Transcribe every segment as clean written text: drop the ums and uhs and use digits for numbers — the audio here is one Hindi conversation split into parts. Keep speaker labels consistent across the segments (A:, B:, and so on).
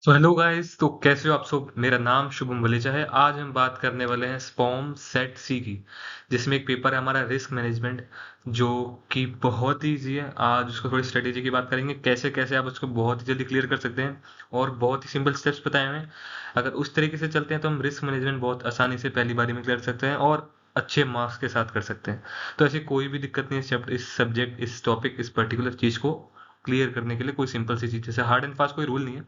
A: सो हेलो गाइस, तो कैसे हो आप सब। मेरा नाम शुभम वलेजा है। आज हम बात करने वाले हैं स्पॉम सेट सी की, जिसमें एक पेपर है हमारा रिस्क मैनेजमेंट, जो कि बहुत ही ईजी है। आज उसको थोड़ी स्ट्रेटेजी की बात करेंगे, कैसे कैसे आप उसको बहुत ही जल्दी क्लियर कर सकते हैं, और बहुत ही सिंपल स्टेप्स बताए हुए हैं। अगर उस तरीके से चलते हैं तो हम रिस्क मैनेजमेंट बहुत आसानी से पहली बारी में क्लियर कर सकते हैं और अच्छे मार्क्स के साथ कर सकते हैं। तो ऐसी कोई भी दिक्कत नहीं है इस सब्जेक्ट, इस टॉपिक, इस पर्टिकुलर चीज को क्लियर करने के लिए। कोई सिंपल सी चीज, जैसे हार्ड एंड फास्ट कोई रूल नहीं है,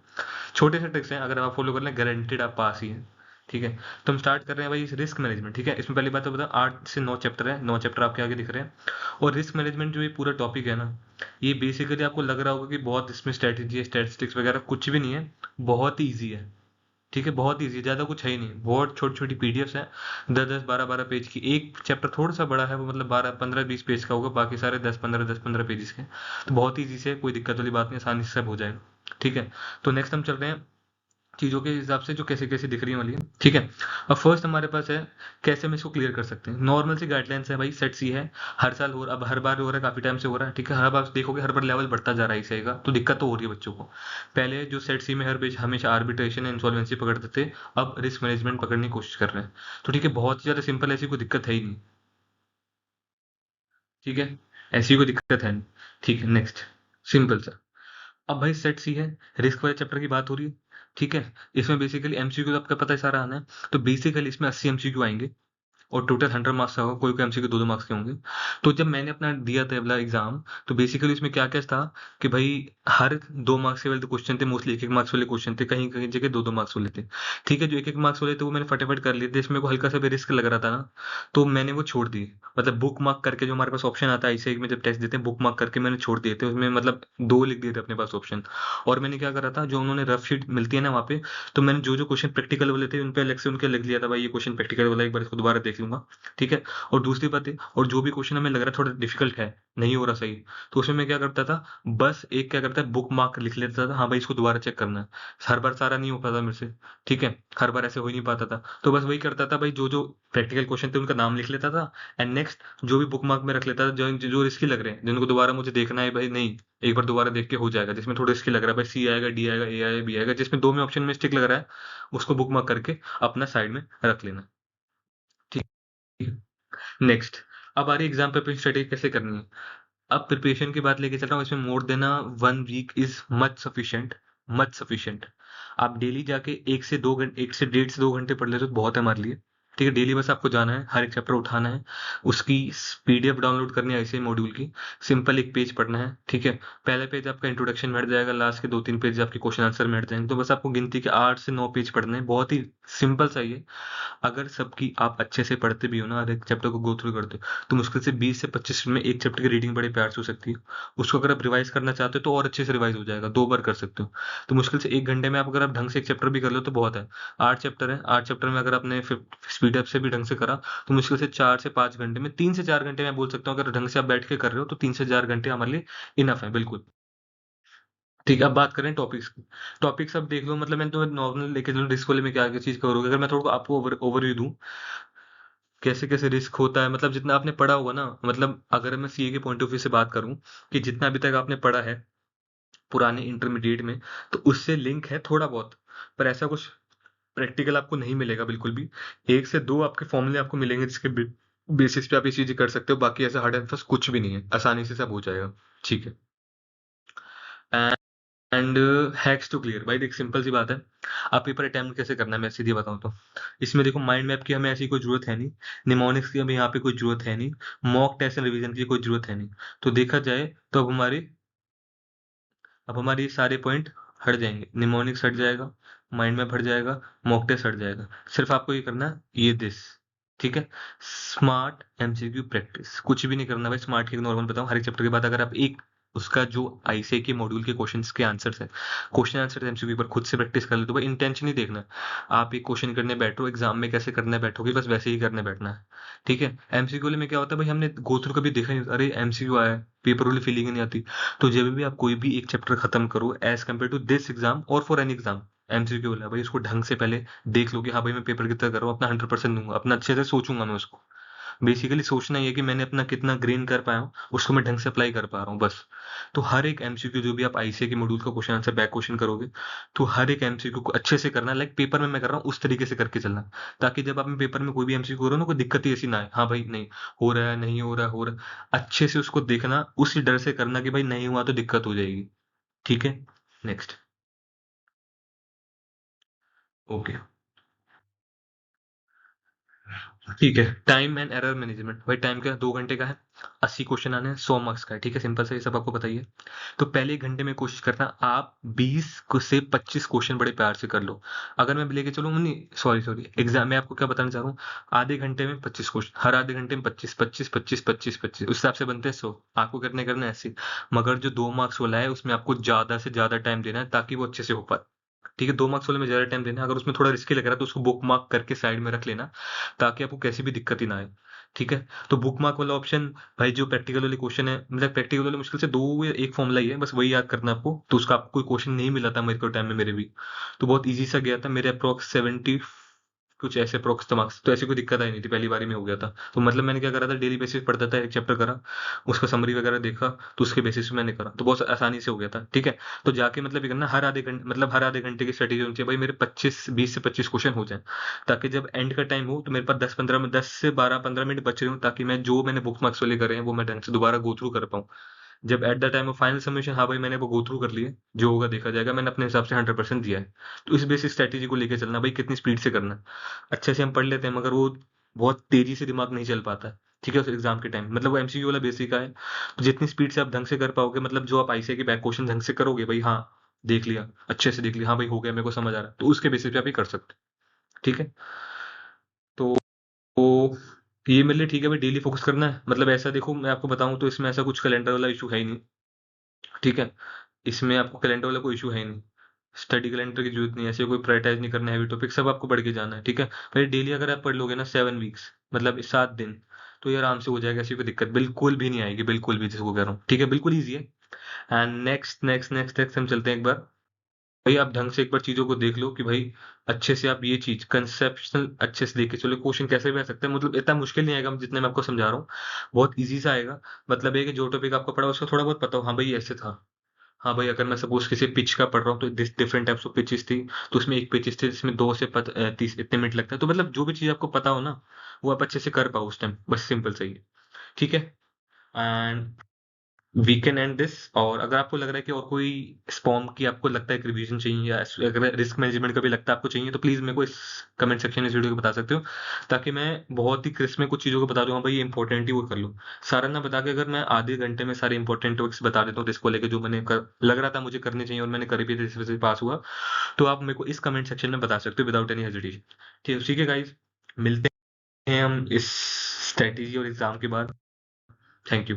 A: छोटे से ट्रिक्स हैं। अगर आप फॉलो कर लें गारंटेड आप पास ही हैं। ठीक है, तो हम स्टार्ट कर रहे हैं भाई रिस्क मैनेजमेंट। ठीक है, इसमें पहली बात तो बता, 8 से 9 चैप्टर है, 9 चैप्टर आपके आगे दिख रहे हैं। और रिस्क मैनेजमेंट जो ये पूरा टॉपिक है ना, ये बेसिकली आपको लग रहा होगा कि बहुत इसमें स्ट्रेटेजी है, स्टैटिस्टिक्स वगैरह, कुछ भी नहीं है। बहुत ही ईजी है। ठीक है, बहुत ईजी, ज़्यादा कुछ है ही नहीं। बहुत छोटी छोटी पीडीएफ्स हैं, 10 10 12 12 पेज की। एक चैप्टर थोड़ा सा बड़ा है, वो मतलब 12 15 20 पेज का होगा, बाकी सारे 10 15 पेजेस के। तो बहुत ईजी से, कोई दिक्कत वाली बात नहीं, आसानी से सब हो जाएगा। ठीक है, तो नेक्स्ट हम चल रहे हैं चीज़ों के हिसाब से जो कैसे कैसे दिख रही वाली है। ठीक है, अब फर्स्ट हमारे पास है कैसे हम इसको क्लियर कर सकते हैं। नॉर्मल सी गाइडलाइंस है भाई, सेट सी है। हर साल हो रहा, अब हर बार हो रहा है, काफ़ी टाइम से हो रहा है। ठीक है, हर बार देखोगे हर बार लेवल बढ़ता जा रहा है इसे का, तो दिक्कत तो हो रही है बच्चों को। पहले जो सेट सी में हर पेज हमेशा आर्बिट्रेशन इंसॉल्वेंसी पकड़ते थे, अब रिस्क मैनेजमेंट पकड़ने की कोशिश कर रहे हैं। तो ठीक है, बहुत ही ज़्यादा सिंपल है, ऐसी कोई दिक्कत है ही नहीं। ठीक है, ऐसी कोई दिक्कत है नहीं। ठीक है, नेक्स्ट, सिंपल सा। अब भाई सेट सी है, रिस्क वाले चैप्टर की बात हो रही है। ठीक है, इसमें बेसिकली एमसीक्यू तो आपका पता है सारा आना है। तो बेसिकली इसमें 80 एमसीक्यू आएंगे, और टोटल 100 मार्क्स का होगा। कोई कोई एमसीक्यू 2 2 मार्क्स के होंगे। तो जब मैंने अपना दिया था वाला एग्जाम, तो बेसिकली इसमें क्या क्या था कि भाई हर 2 मार्क्स के वाले तो क्वेश्चन थे, मोस्टली 1 1 मार्क्स वाले क्वेश्चन थे, कहीं कहीं जगह 2 2 मार्क्स वाले थे। ठीक है, जो 1 1 मार्क्स वाले थे वो मैंने फटाफट कर लिए थे। इसमें को हल्का सा भी रिस्क लग रहा था ना, तो मैंने वो छोड़ दिए। मतलब बुक मार्क करके, जो हमारे पास ऑप्शन आता है ICAI में जब टेस्ट देते हैं, बुक मार्क करके मैंने छोड़ दिए थे। उसमें मतलब दो लिख दिए थे अपने पास ऑप्शन। और मैंने क्या करा था, जो उन्होंने रफ शीट मिलती है ना वहाँ पे, तो मैंने जो जो क्वेश्चन प्रैक्टिकल वाले थे उन पे अलग से उनके लिख लिया था, भाई ये क्वेश्चन प्रैक्टिकल वाला, एक बार इसको दोबारा देख लूंगा। ठीक है, और दूसरी बात है, और जो भी क्वेश्चन हमें लग रहा है थोड़ा डिफिकल्ट है, नहीं हो रहा सही, तो उसमें मैं क्या करता था, बस एक क्या करता है, बुक मार्क लिख लेता था, हाँ भाई इसको दोबारा चेक करना है। हर बार सारा नहीं हो पाता मेरे से। ठीक है, हर बार ऐसे हो ही नहीं पाता था, तो बस वही करता था भाई, जो जो प्रैक्टिकल क्वेश्चन थे उनका नाम लिख लेता था। एंड नेक्स्ट, जो भी बुक मार्क में रख लेता था, जो जो रिस्की लग रहे हैं, जिनको दोबारा मुझे देखना है भाई, नहीं एक बार दोबारा देख के हो जाएगा, जिसमें थोड़ा रिस्की लग रहा है भाई, सी आएगा, डी आएगा, ए आएगा, बी आएगा, जिसमें दो में ऑप्शन में स्टिक लग रहा है, उसको बुक मार्क करके अपना साइड में रख लेना। ठीक है, नेक्स्ट, अब आ रही एग्जाम प्रिपरेशन स्ट्रेटेजी कैसे करनी है। अब प्रिपरेशन की बात लेके चल रहा हूँ, इसमें मोर देना 1 week is much sufficient. Much sufficient. आप डेली जाके 1 से 2 घंटे, 1 से 1.5 से 2 घंटे पढ़ लेते हो तो बहुत है हमारे लिए। ठीक है, डेली बस आपको जाना है, हर एक चैप्टर उठाना है, उसकी पीडीएफ डाउनलोड करनी है ऐसे मॉड्यूल की। सिंपल एक पेज पढ़ना है। ठीक है, पहले पेज आपका इंट्रोडक्शन में हट जाएगा, लास्ट के 2 3 पेज आपके क्वेश्चन आंसर में हट जाएंगे। तो बस आपको गिनती के 8 से 9 पेज पढ़ने हैं, बहुत ही सिंपल सा ये। अगर सबकी आप अच्छे से पढ़ते भी हो ना, हर एक चैप्टर को गो थ्रू करते हो, तो मुश्किल से 20 से 25 मिनट में एक चैप्टर की रीडिंग बड़े प्यार से हो सकती है। उसको अगर आप रिवाइज करना चाहते हो तो और अच्छे से रिवाइज हो जाएगा, 2 बार कर सकते हो। तो मुश्किल से 1 घंटे में आप, अगर आप ढंग से एक चैप्टर भी कर लो तो बहुत है। 8 चैप्टर है, 8 चैप्टर में अगर आपने स्पीड अप से भी ढंग से करा, तो मुश्किल से 4 से 5 घंटे में, 3 से 4 घंटे में बोल सकता हूँ, अगर ढंग से आप बैठ के कर रहे हो तो 3 से 4 घंटे हमारे लिए इनफ है, बिल्कुल। ठीक है, अब बात करें टॉपिक्स की। टॉपिक्स अब देख लो, मतलब मैंने तो नॉर्मल लेके चलो, डिस्क वाले में क्या क्या चीज कवर होगी। अगर मैं थोड़ा आपको ओवरव्यू दूं, कैसे कैसे रिस्क होता है, मतलब जितना आपने पढ़ा होगा ना, मतलब अगर मैं सीए के पॉइंट ऑफ व्यू से बात करूं, कि जितना अभी तक आपने पढ़ा है पुराने इंटरमीडिएट में, तो उससे लिंक है थोड़ा बहुत। पर ऐसा कुछ प्रैक्टिकल आपको नहीं मिलेगा बिल्कुल भी। 1 से 2 आपके फॉर्मूले आपको मिलेंगे, जिसके बेसिस पे आप ये चीजें कर सकते हो। बाकी ऐसा हार्ड एंड फास्ट कुछ भी नहीं है, आसानी से सब हो जाएगा। ठीक है, एंड हैक्स टू क्लियर, भाई देख सिंपल सी बात है। आप पेपर अटेम्प्ट कैसे करना है, मैं सीधे बताऊं तो, इसमें देखो माइंड मैप की हमें ऐसी कोई जरूरत है नहीं, निमोनिक्स की हमें यहाँ पे कोई जरूरत है नहीं, मॉक टेस्ट एंड रिवीजन की कोई जरूरत है नहीं। तो देखा जाए तो अब हमारे ये सारे पॉइंट हट जाएंगे, निमोनिक्स हट जाएगा, माइंड मैप हट जाएगा, मॉक टेस्ट हट जाएगा। सिर्फ आपको ये करना है ये दिस। ठीक है, स्मार्ट एमसीक्यू प्रैक्टिस, कुछ भी नहीं करना भाई। स्मार्ट की नॉर्मल बताऊं, हर एक चैप्टर के बाद अगर आप एक उसका जो आईसीए के मॉड्यूल के क्वेश्चंस के आंसर्स है, क्वेश्चन आंसर एमसीक्यू पर खुद से प्रैक्टिस कर ले, तो भाई इंटेंशन नहीं देखना। आप एक क्वेश्चन करने बैठो, एग्जाम में कैसे करने बैठोगे बस वैसे ही करने बैठना है। ठीक है, एमसीक्यू में क्या होता है भाई, हमने गो थ्रू कभी देखा नहीं, अरे एमसीक्यू आया है, पेपर वाली फीलिंग ही नहीं आती। तो जब भी आप कोई भी एक चैप्टर खत्म करो, as compare to this exam और फॉर एनी एग्जाम, एमसीक्यू वाला भाई उसको ढंग से पहले देख लो कि हाँ भाई मैं पेपर की तरह कर रहा हूँ, अपना 100% दूंगा, अपना अच्छे से सोचूंगा मैं उसको। बेसिकली सोचना ये है कि मैंने अपना कितना ग्रेन कर पाया हूँ, उसको मैं ढंग से अप्लाई कर पा रहा हूँ बस। तो हर एक एमसीक्यू जो भी आप आईसीए के मॉड्यूल का क्वेश्चन आंसर बैक क्वेश्चन करोगे, तो हर एक एमसीक्यू को अच्छे से करना, लाइक पेपर में मैं कर रहा हूँ उस तरीके से करके चलना, ताकि जब आप पेपर में कोई भी एमसीक्यू करो ना, कोई दिक्कत ही ऐसी ना आए, हाँ भाई नहीं हो रहा है, नहीं हो रहा है, हो रहा है, अच्छे से उसको देखना, उसी डर से करना कि भाई नहीं हुआ तो दिक्कत हो जाएगी। ठीक है, नेक्स्ट। ओके, ठीक है। टाइम एंड एरर मैनेजमेंट, भाई टाइम क्या 2 घंटे का है, 80 क्वेश्चन आने हैं, 100 मार्क्स का है, ठीक है, सिंपल सा, ये सब आपको बताइए। तो पहले 1 घंटे में कोशिश करना आप 20 से 25 क्वेश्चन बड़े प्यार से कर लो। अगर मैं लेके चलूँ, नहीं सॉरी सॉरी, एग्जाम में आपको क्या बताना चाह रहा हूँ, आधे घंटे में 25 क्वेश्चन, हर आधे घंटे में 25 25 25 25 25, उस हिसाब से बनते हैं 100, आपको करने ऐसे। मगर जो 2 मार्क्स वाला है उसमें आपको ज्यादा से ज्यादा टाइम देना है, ताकि वो अच्छे से हो पाए। ठीक है, 2 मार्क्स वाले में ज्यादा टाइम देना है, अगर उसमें थोड़ा रिस्की लग रहा है तो उसको बुक मार्क करके साइड में रख लेना, ताकि आपको कैसी भी दिक्कत ही ना आए। ठीक है, तो बुक मार्क वाला ऑप्शन, भाई जो प्रैक्टिकल वाले क्वेश्चन है, मतलब प्रैक्टिकल वाले मुश्किल से दो या एक फॉर्मूला ही है, बस वही याद करना है आपको, तो उसका आपको कोई क्वेश्चन नहीं मिला था मेरे को टाइम में, मेरे भी तो बहुत इजी सा गया था, मेरे अप्रोक्स 70 कुछ ऐसे अप्रोक्स मार्क्स, तो ऐसी कोई दिक्कत आई नहीं थी, पहली बारी में हो गया था। तो मतलब मैंने क्या करा था, डेली बेसिस पढ़ता था, एक चैप्टर करा, उसका समरी वगैरह देखा, तो उसके बेसिस पे मैंने करा, तो बहुत आसानी से हो गया था। ठीक है, तो जाके मतलब ये करना, हर आधे घंटे, मतलब हर आधे घंटे की स्ट्रेटेजी होनी चाहिए भाई, मेरे 20 से 25 क्वेश्चन हो जाए, ताकि जब एंड का टाइम हो तो मेरे पास 10 से 12 15 मिनट बच रहे हो, ताकि मैं जो मैंने बुक मार्क्स वाले करे हैं वो मैं ढंग से दोबारा गो थ्रू कर पाऊँ। जब at the time of final submission, हाँ भाई मैंने वो गो थ्रू कर लिए, जो होगा देखा जाएगा, मैंने अपने हिसाब से 100% दिया है। तो इस बेसिस स्ट्रेटेजी को लेके चलना भाई, कितनी स्पीड से करना है। अच्छे से हम पढ़ लेते हैं, मगर वो बहुत तेजी से दिमाग नहीं चल पाता है। ठीक है, उस एग्जाम के टाइम, मतलब वो एमसीक्यू वाला बेसिक का है, तो जितनी स्पीड से आप ढंग से कर पाओगे, मतलब जो आप आईसीए के बैक क्वेश्चन ढंग से करोगे भाई, हाँ देख लिया, अच्छे से देख लिया, हाँ भाई हो गया, मेरे को समझ आ रहा है, तो उसके बेसिस पे आप ये कर सकते हैं। ठीक है, तो तो ये मेरे लिए ठीक है भाई, डेली फोकस करना है, मतलब ऐसा देखो मैं आपको बताऊं तो इसमें ऐसा कुछ कैलेंडर वाला इशू है ही नहीं। ठीक है, इसमें आपको कैलेंडर वाला कोई इशू है ही नहीं, स्टडी कैलेंडर की जरूरत नहीं है, ऐसे कोई प्रायोरिटाइज नहीं करना है, हैवी टॉपिक सब आपको पढ़ के जाना है। ठीक है, फिर डेली अगर आप पढ़ लोगे ना 7 वीक्स, मतलब 7 दिन, तो ये आराम से हो जाएगा, ऐसी कोई दिक्कत बिल्कुल भी नहीं आएगी, बिल्कुल भी, जिसको कह रहा हूँ। ठीक है, बिल्कुल ईजी है। And next next next next हम चलते हैं एक बार, भाई आप ढंग से एक बार चीजों को देख लो कि भाई अच्छे से आप ये चीज कंसेप्शनल अच्छे से देख के चलो, क्वेश्चन कैसे भी आ सकते हैं, मतलब इतना मुश्किल नहीं आएगा जितने मैं आपको समझा रहा हूँ, बहुत इजी सा आएगा। मतलब ये कि जो टॉपिक आपको पढ़ा उसका थोड़ा बहुत पता हो, हाँ भाई ऐसे था। हाँ भाई, अगर मैं सपोज किसी पिच का पढ़ रहा हूँ, तो डिफरेंट टाइप्स ऑफ पिचेस थी, तो उसमें एक पिचेस थी जिसमें 2 से 30 इतने मिनट लगता है, तो मतलब जो भी चीज आपको पता हो ना, वो आप अच्छे से कर पाओ उस टाइम, बस सिंपल सही है। ठीक है, and we can end this. और अगर आपको लग रहा है कि और कोई स्पॉम की आपको लगता है कि रिवीजन चाहिए, या अगर रिस्क मैनेजमेंट का भी लगता है आपको चाहिए, तो प्लीज मेरे को इस कमेंट सेक्शन में इस वीडियो को बता सकते हो, ताकि मैं बहुत ही क्रिस्प में कुछ चीजों को बता दूंगा भाई, ये इंपॉर्टेंट ही वो कर लो। सारा ना बता के, अगर मैं आधे घंटे में सारे इंपॉर्टेंट टॉपिक्स बता देता हूँ, तो इसको लेके जो लग रहा था मुझे करने चाहिए और मैंने करी भी थी, इस वजह से पास हुआ, तो आप मेरे को इस कमेंट सेक्शन में बता सकते हो विदाउट एनी हेजिटेशन। ठीक है गाइज, मिलते हैं हम इस स्ट्रेटेजी और एग्जाम के बाद। Thank you.